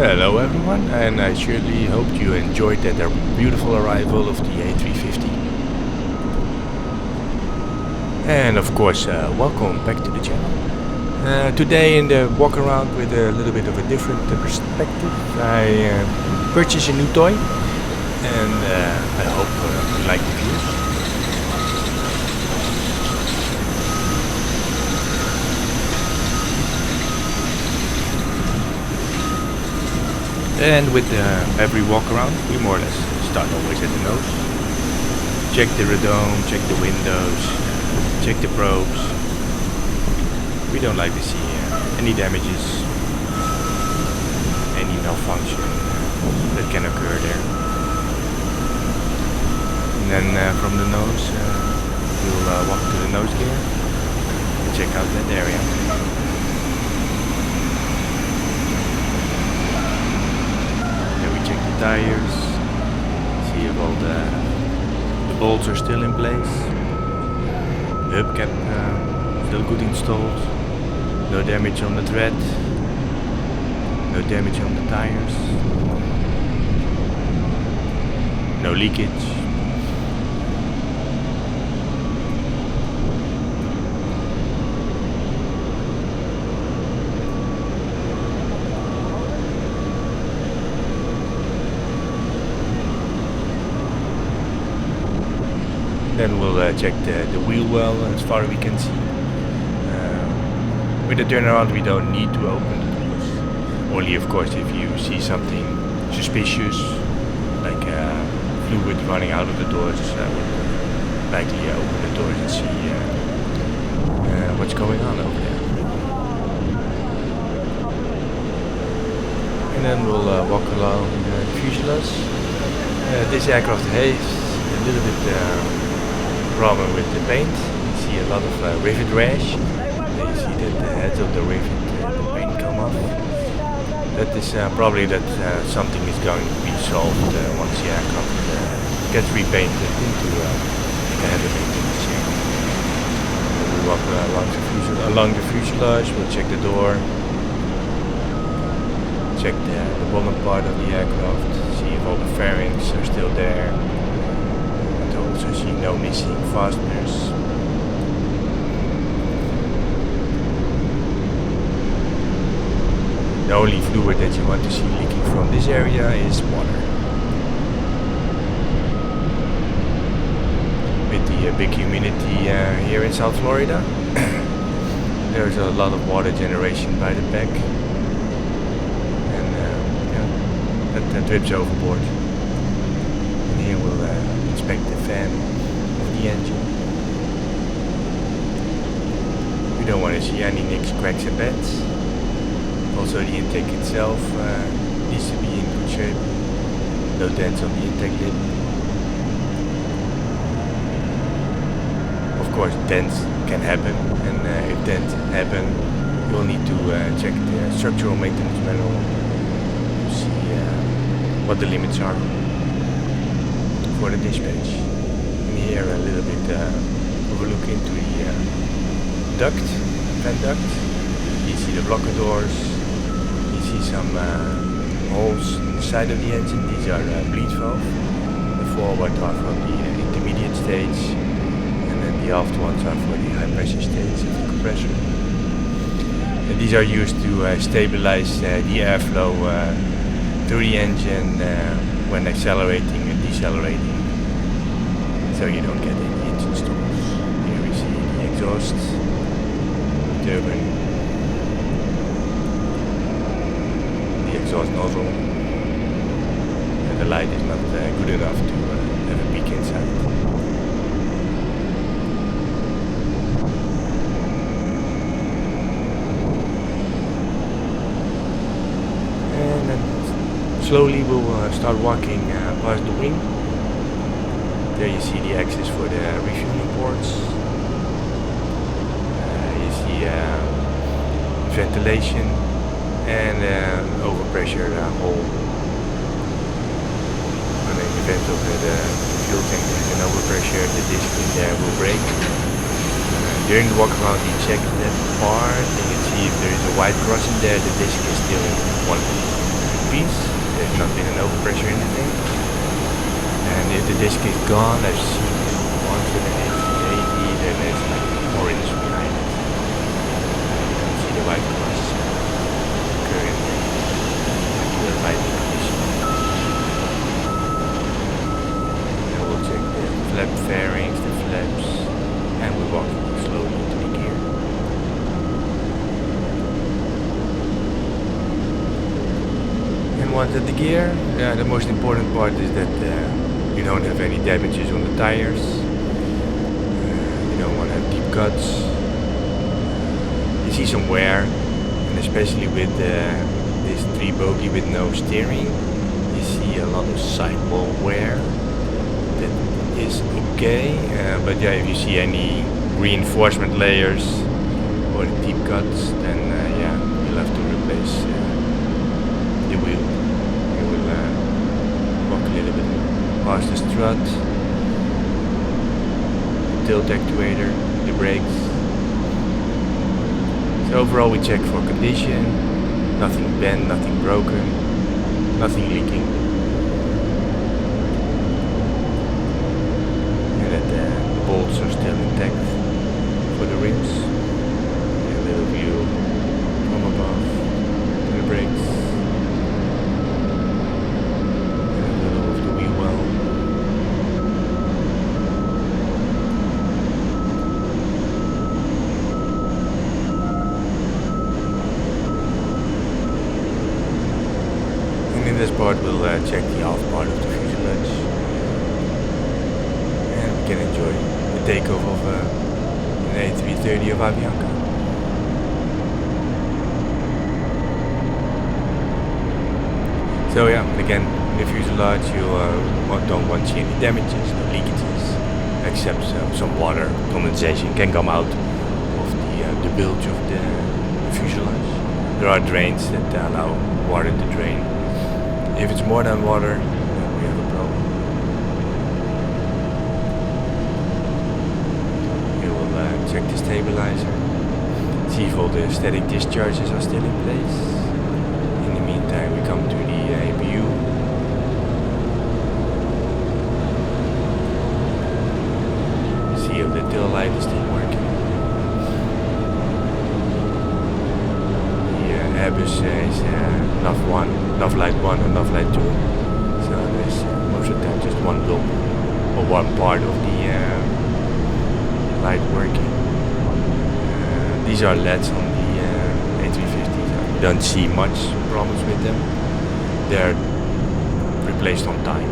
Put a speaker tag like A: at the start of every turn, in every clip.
A: Hello everyone, and I surely hope you enjoyed that beautiful arrival of the A350. And of course, welcome back to the channel. Today in the walk around with a little bit of a different perspective, I purchased a new toy, and I hope you like the view. And with every walk around, we more or less start always at the nose. Check the radome, check the windows, check the probes. We don't like to see any damages, any malfunction that can occur there. And then from the nose, we'll walk to the nose gear and check out that area. Tires, see if all the bolts are still in place, the hubcap still good installed, no damage on the tread, no damage on the tires, no leakage. Then we'll check the wheel well as far as we can see. With the turnaround we don't need to open the doors. Only of course if you see something suspicious, like fluid running out of the doors, we'll likely open the doors and see what's going on over there. And then we'll walk along the fuselage. This aircraft has a little bit problem with the paint. You see a lot of rivet rash. You see that the heads of the rivet, the paint come off. That is probably that something is going to be solved once the aircraft gets repainted into a heavy maintenance check. We'll walk along the fuselage, we'll check the door, check the bottom part of the aircraft, see if all the fairings are still there. Also see no missing fasteners. The only fluid that you want to see leaking from this area is water. With the big humidity here in South Florida, there's a lot of water generation by the back, and that drips overboard. And here we'll inspect the fan of the engine. We don't want to see any nicks, cracks and bends. Also the intake itself needs to be in good shape. No dents on the intake lid. Of course dents can happen, and if dents happen you'll need to check the structural maintenance manual to see what the limits are for the dispatch. And here a little bit of a look into the vent duct. You see the blocker doors, you see some holes in the side of the engine. These are bleed valve. The forward are for the intermediate stage, and then the aft ones are for the high pressure stage of the compressor. And these are used to stabilize the airflow through the engine when accelerating and decelerating, so you don't get any engine stalls. Here we see the exhaust, turbine, the exhaust nozzle, and the light is not good enough to have a peek inside. And then slowly we'll start walking past the wing. There you see the axis for the refueling ports. You see ventilation and overpressure hole. When the vent of the fuel tank is in overpressure, the disc in there will break. During the walk around you check that part and you see if there is a white cross in there, the disc is still in one piece. There's not been an overpressure in the tank. And if the disc is gone, I've seen once with an A380, then there's like orange behind it. You can see the white cross currently in the lighting condition. And we'll check the flap fairings, the flaps, and we walk slowly into the gear. And once at the gear, the most important part is that you don't have any damages on the tires. You don't want to have deep cuts. You see some wear, and especially with this 3-bogey with no steering, you see a lot of sidewall wear. That is okay, but yeah, if you see any reinforcement layers or deep cuts, then yeah, you'll have to replace the wheel. You will walk a little bit past the strut, the tilt actuator, the brakes. So overall we check for condition, nothing bent, nothing broken, nothing leaking. And that the bolts are still intact for the rims. A little view from above to the brakes. And a little of the wheel well. And in this part we'll check the aft part of the fuselage. And we can enjoy the takeoff of an A330 of Avianca. So yeah, again, in the fuselage you don't want to see any damages, no leakages, except some water condensation can come out of the bilge of the fuselage. There are drains that allow water to drain. If it's more than water, then we have a problem. We will check the stabilizer, see if all the static discharges are still in place. In the meantime, we come to the APU. See if the tail light is still working. The Airbus is nav light 1 and nav light 2. So there's most of the time just one bulb or one part of the light working. These are LEDs on the A350. Don't see much problems with them. They're replaced on time.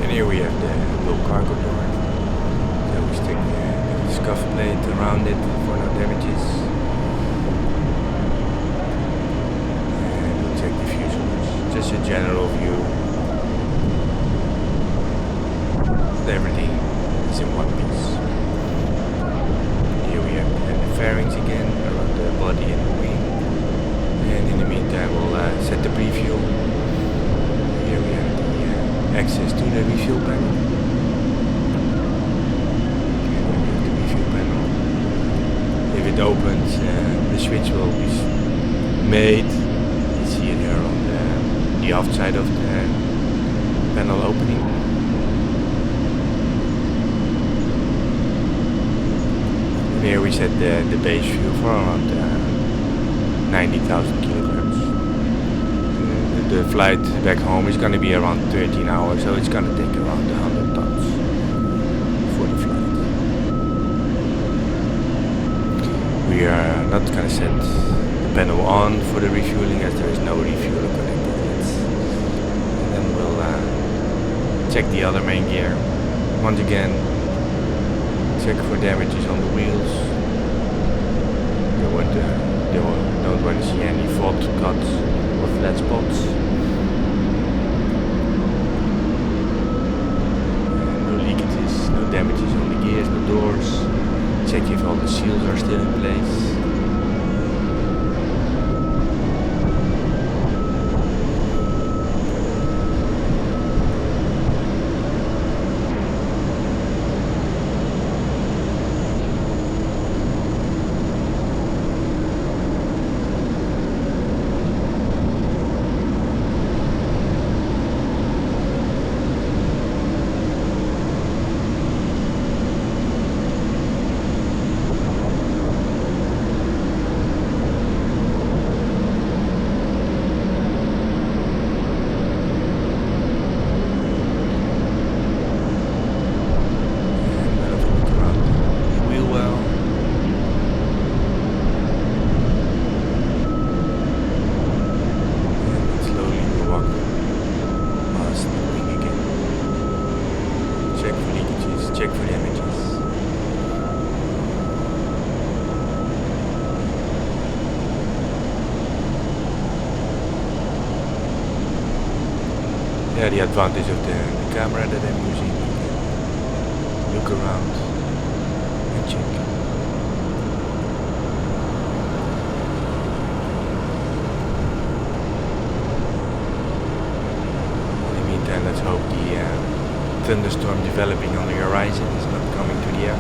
A: And here we have the low cargo door. So we stick the scuff plate around it for no damages. And we'll check the fuselage. Just a general view. Everything is in one piece. Here we have the fairings again around the body and the wing. And in the meantime we'll set the pre-fuel. Here we have the access to the refuel panel. And we have the refuel panel. If it opens, the switch will be made. You see it here on the aft side of the panel opening. Here we set the base fuel for around 90,000 kilograms. The flight back home is going to be around 13 hours, so it's going to take around 100 tons for the flight. We are not going to set the panel on for the refueling as there is no refueler connected yet. And then we'll check the other main gear. Once again, check for damages on the wheels. Don't want to see any fault cuts or flat spots. No leakages, no damages on the gears, the doors. Check if all the seals are still in place. Yeah, the advantage of the camera that I'm using. Look around and check. In the meantime, let's hope the thunderstorm developing on the horizon is not coming to the air.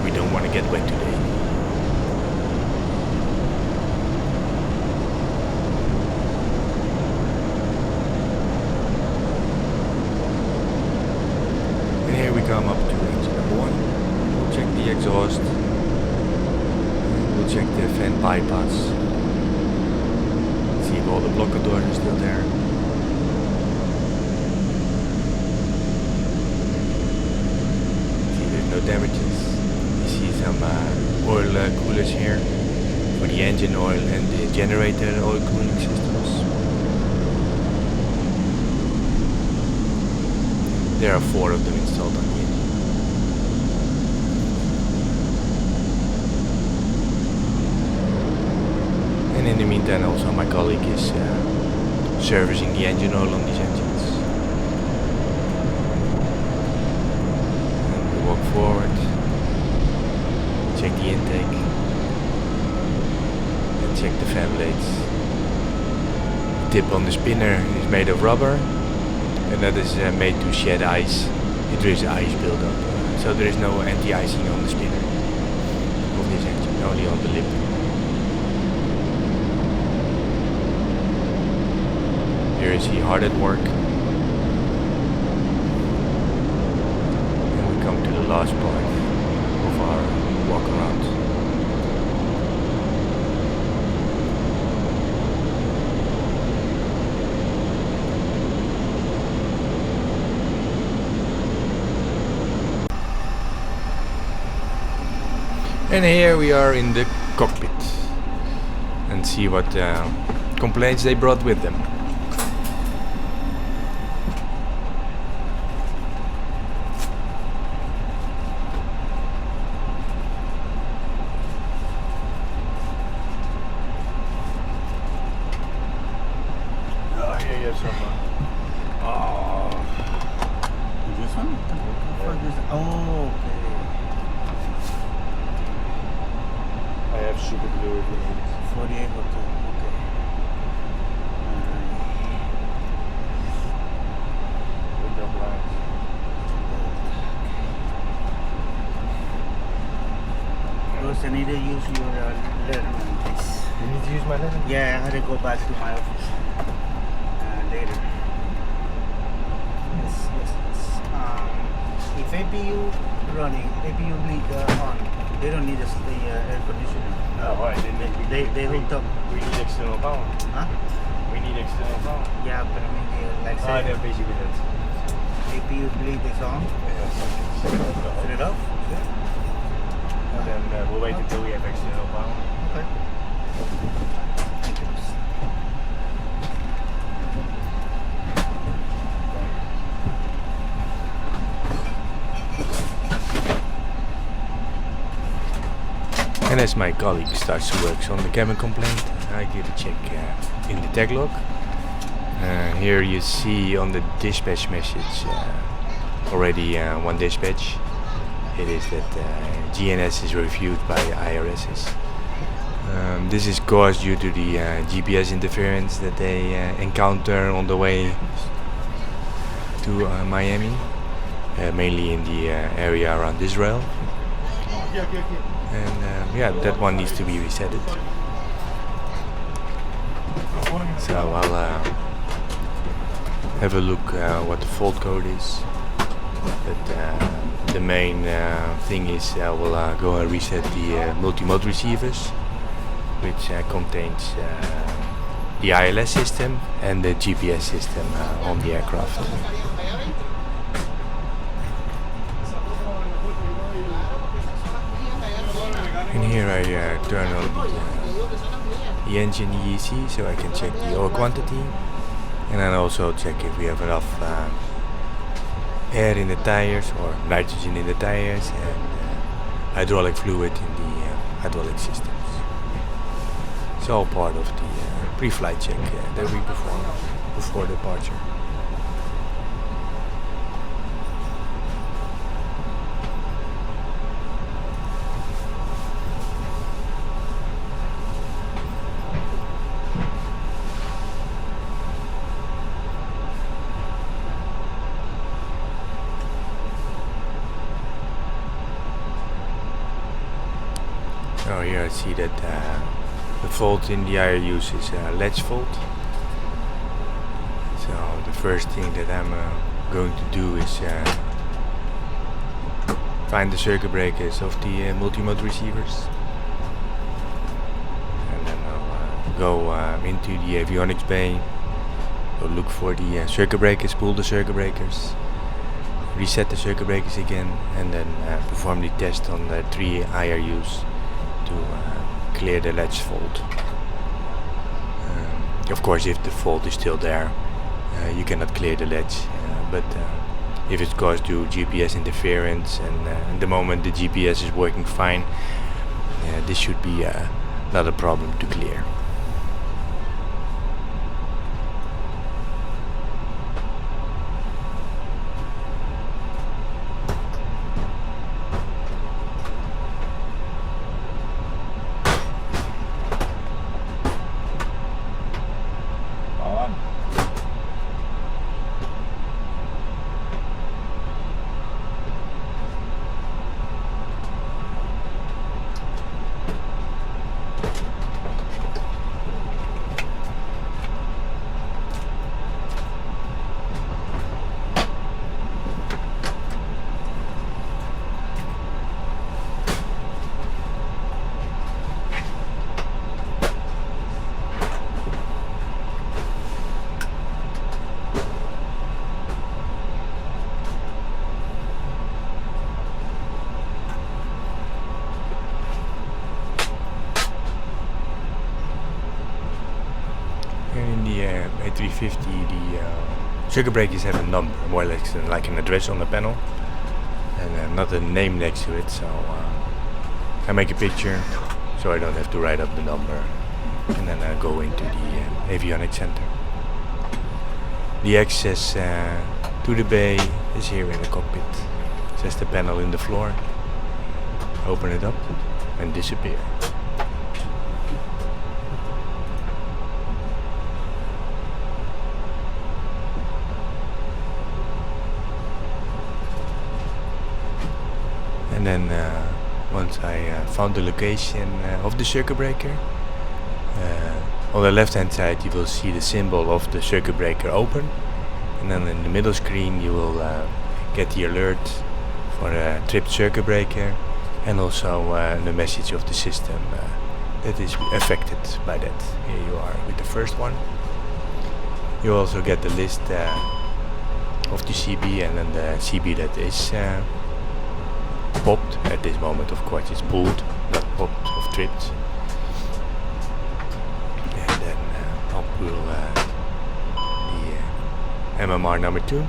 A: We don't want to get wet today. And here we come up to engine number 1. We'll check the exhaust. We'll check the fan bypass. See if all the blocker doors are still there. No damages. You see some oil coolers here for the engine oil and the generator oil cooling systems. There are 4 of them installed on the engine. And in the meantime also my colleague is servicing the engine oil on these engines. Walk forward, check the intake, and check the fan blades. The tip on the spinner is made of rubber, and that is made to shed ice if there is ice buildup. So there is no anti-icing on the spinner of this engine, only on the lip. Here is he hard at work. Come to the last part of our walk around. And here we are in the cockpit and see what complaints they brought with them.
B: This one? Oh, okay.
A: I have super glue if you need it.
B: 48 hotel. Okay.
A: Window blinds.
B: First, I need to use your letterman, please.
A: You need to use my letter?
B: Yeah, I had to go back to my office later. Yes. If APU running, APU bleed on, they don't need the air conditioner.
A: No, why?
B: They hooked up.
A: We need external power.
B: Huh?
A: We need external power.
B: Yeah, but I mean, like
A: Ah,
B: say,
A: they're busy with it.
B: APU bleed is on.
A: Yes.
B: Set it up.
A: And then we'll wait until we have external power.
B: Okay.
A: And as my colleague starts to work on the cabin complaint, I give a check in the tag log. Here you see on the dispatch message already one dispatch. It is that GNS is reviewed by IRSs. This is caused due to the GPS interference that they encounter on the way to Miami, mainly in the area around Israel. And yeah, that one needs to be resetted. So I'll have a look what the fault code is. But the main thing is I will go and reset the multi-mode receivers, which contains the ILS system and the GPS system on the aircraft. And here I turn on the engine EEC so I can check the oil quantity, and then also check if we have enough air in the tires or nitrogen in the tires and hydraulic fluid in the hydraulic systems. It's all part of the pre-flight check that we perform. before departure. Oh, here I see that the fault in the IRUs is a latch fault. So the first thing that I'm going to do is find the circuit breakers of the multi-mode receivers, and then I'll go into the avionics bay, go look for the circuit breakers, pull the circuit breakers, reset the circuit breakers again, and then perform the test on the 3 IRUs to clear the latch fault. Of course, if the fault is still there, you cannot clear the latch, but if it's caused due GPS interference, and at the moment the GPS is working fine, this should be not a problem to clear. In the A350, the circuit breakers have a number, more or less like an address on the panel, and not a name next to it. So I make a picture so I don't have to write up the number, and then I go into the avionics center. The access to the bay is here in the cockpit. It's just a panel in the floor. Open it up and disappear. And then once I found the location of the circuit breaker, on the left hand side you will see the symbol of the circuit breaker open, and then in the middle screen you will get the alert for a tripped circuit breaker, and also the message of the system that is affected by that. Here you are with the first one. You also get the list of the CB, and then the CB that is popped. At this moment, of course, it's pulled, not popped or tripped. And then I'll pull the MMR number 2,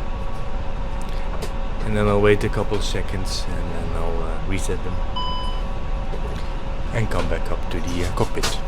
A: and then I'll wait a couple of seconds, and then I'll reset them and come back up to the cockpit.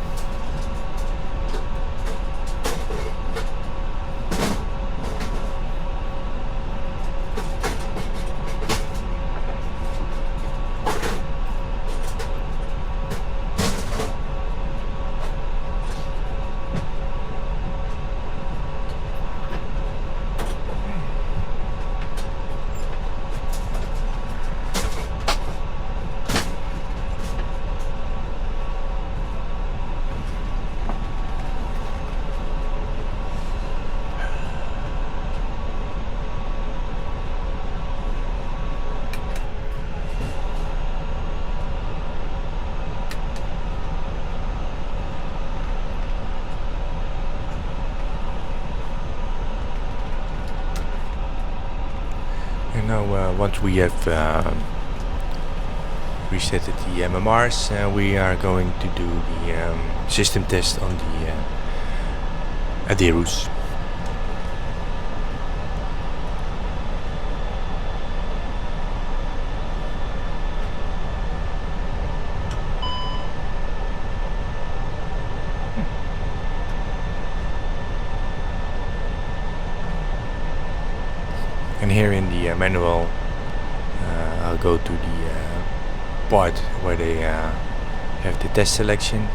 A: And now once we have reset the MMRs, we are going to do the system test on the Aderus. And here in the manual, I'll go to the part where they have the test selection,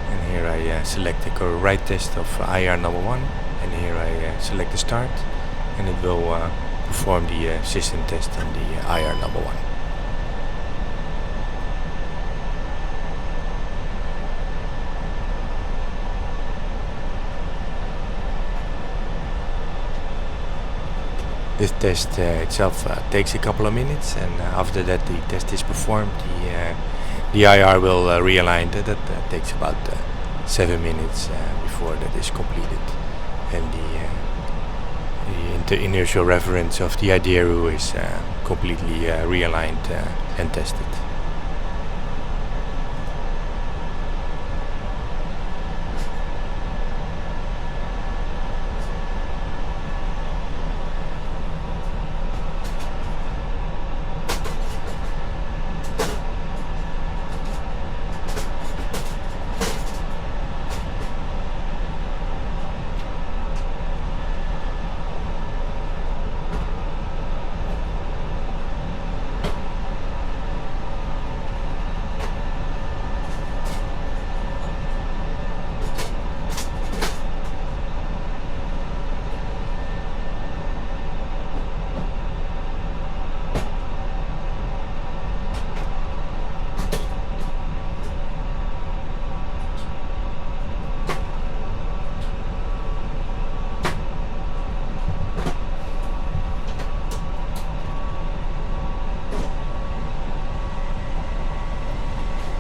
A: and here I select the right test of IR number 1, and here I select the start, and it will perform the system test on the IR number 1. This test itself takes a couple of minutes, and after that the test is performed, the IR will realign. That takes about 7 minutes before that is completed, and the inertial reference of the IDERU is completely realigned and tested.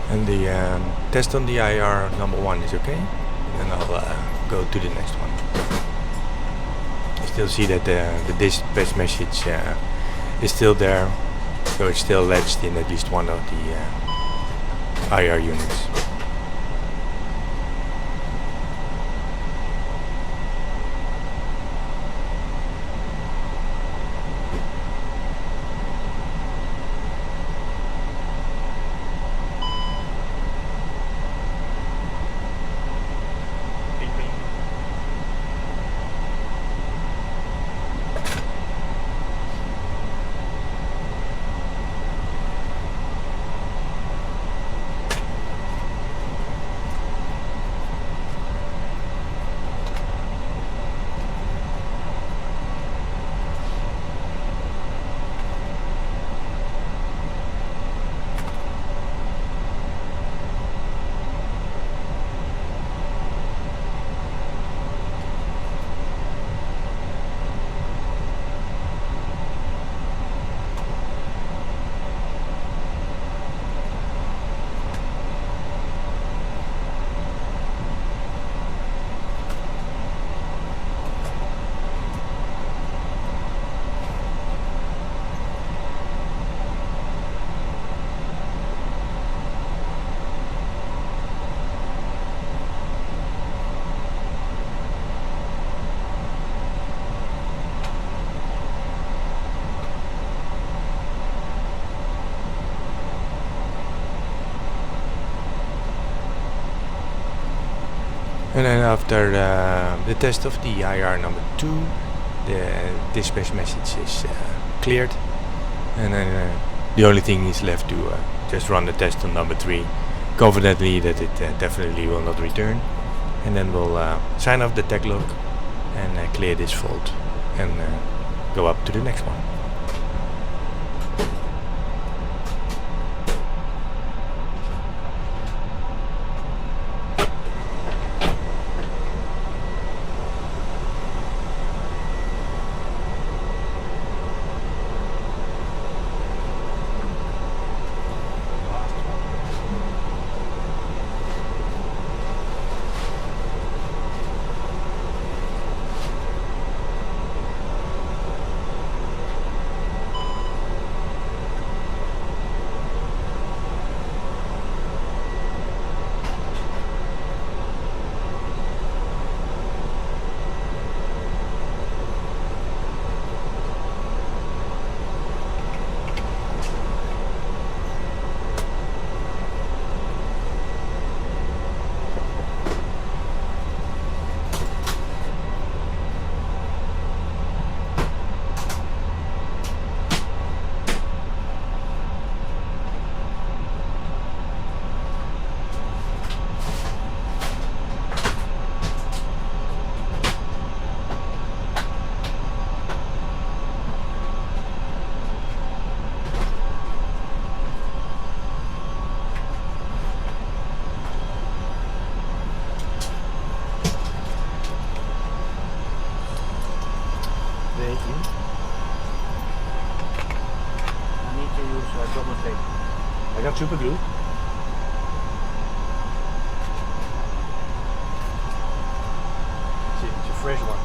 A: And the test on the IR number 1 is okay, and I'll go to the next one. You still see that the dispatch message is still there, so it's still latched in at least one of the IR units. And then after the test of the IR number 2, the dispatch message is cleared, and then the only thing is left to just run the test on number 3, confidently that it definitely will not return, and then we'll sign off the tag log and clear this fault and go up to the next one.
B: 18. I need to use double tape.
A: I got super glue. It's a fresh one.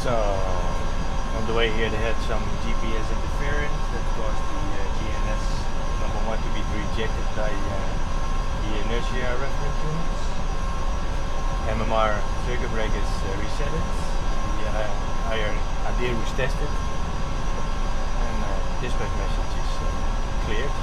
A: So, on the way here they had some GPS interference that caused the GNS number 1 to be rejected by the inertia reference units. MMR circuit breakers resetted, the higher ADIR was tested, and dispatch message is cleared.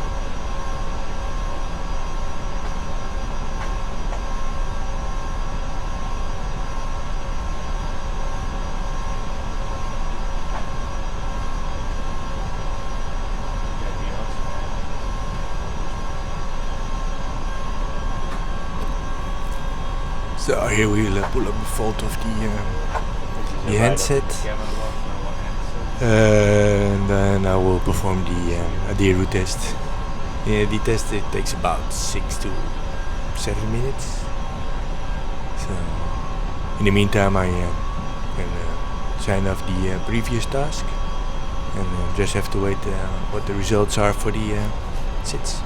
A: So here we'll pull up the fault of the handset, and then I will perform the ADIR test. The test it takes about 6 to 7 minutes. So in the meantime I can sign off the previous task and just have to wait what the results are for the sits.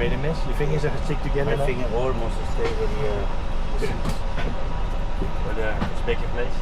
A: made a mess? Your fingers are stick together?
B: My finger almost stay with the seats.
A: But it's back in place.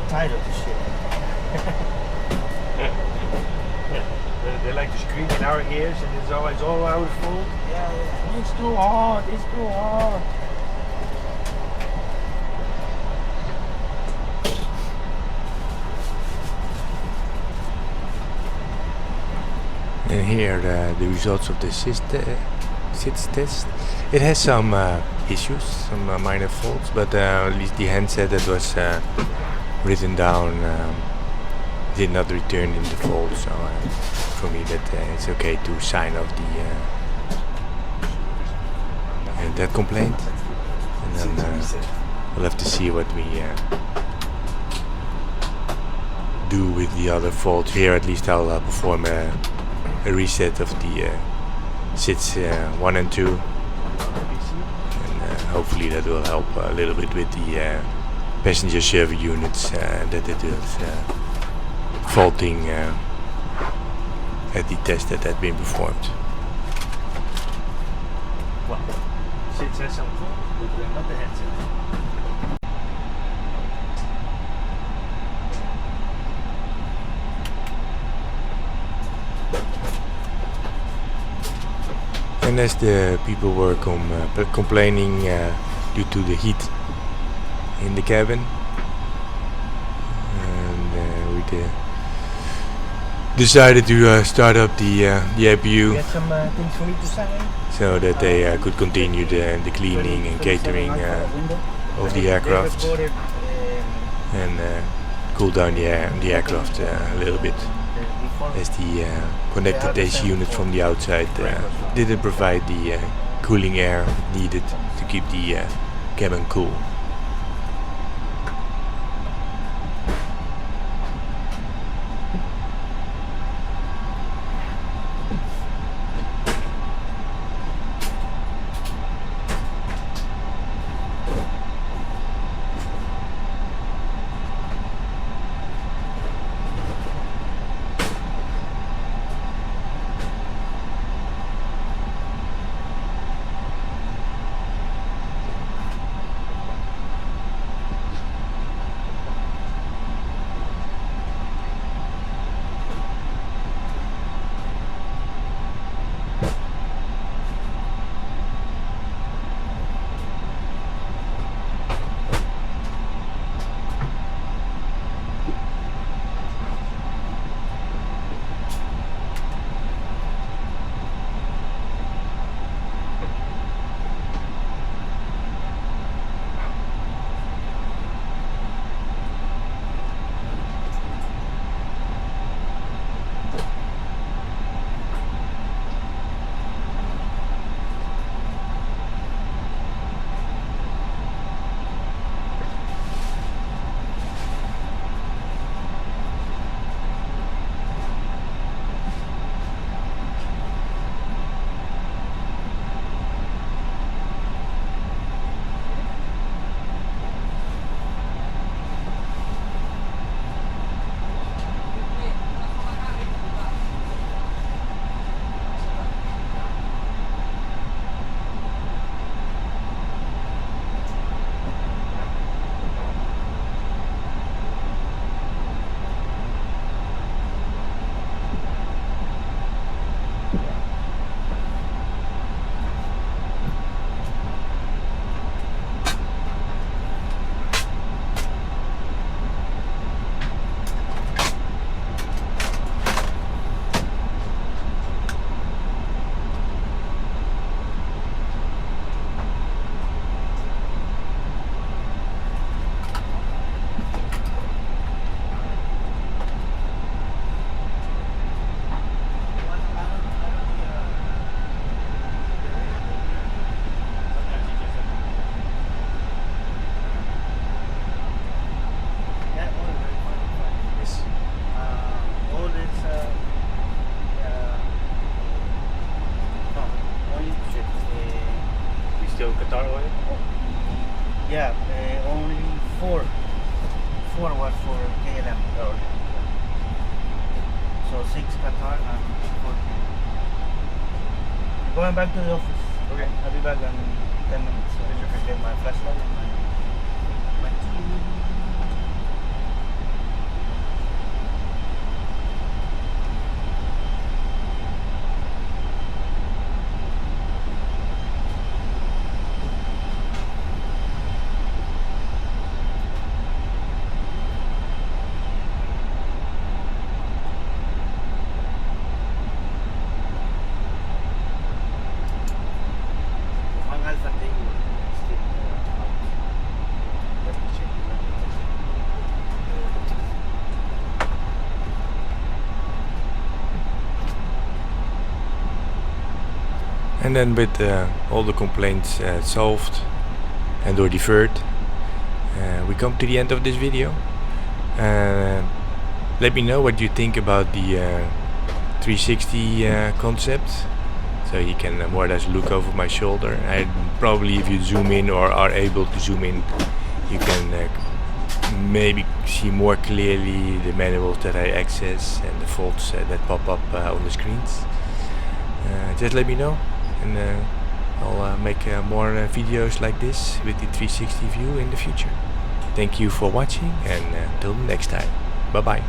B: Tired of this shit.
A: They like to scream in our ears and it's always all our fault.
B: Yeah.
A: It's too hard, it's too hard. And here the results of the SITS test. It has some issues, some minor faults, but at least the handset that was written down did not return in default, so for me that it's okay to sign off that complaint, and then we'll have to see what we do with the other faults. Here at least I'll perform a reset of the SITS 1 and 2, and hopefully that will help a little bit with the passenger server units that it is faulting at the test that had been performed.
B: Well, SITS has some fault, but not the headset.
A: And as the people were complaining due to the heat in the cabin, and we decided to start up the APU.
B: Get some things for me to sign,
A: so that they could continue the cleaning and catering of the aircraft, and cool down the aircraft a little bit, as the connected AC unit from the outside didn't provide the cooling air needed to keep the cabin cool.
B: before was for KLM.
A: Oh, okay.
B: So 6 Qatar and 4 KLM. Going back to the office.
A: Okay.
B: I'll be back in 10 minutes. So I should get my flashlight and my key. Alpha thing still out. Let me check.
A: And then with all the complaints solved and or deferred, we come to the end of this video. Let me know what you think about the 360 concept. So you can more or less look over my shoulder, and probably if you zoom in or are able to zoom in, you can maybe see more clearly the manuals that I access and the faults that pop up on the screens. Just let me know, and I'll make more videos like this with the 360 view in the future. Thank you for watching, and until next time, bye bye.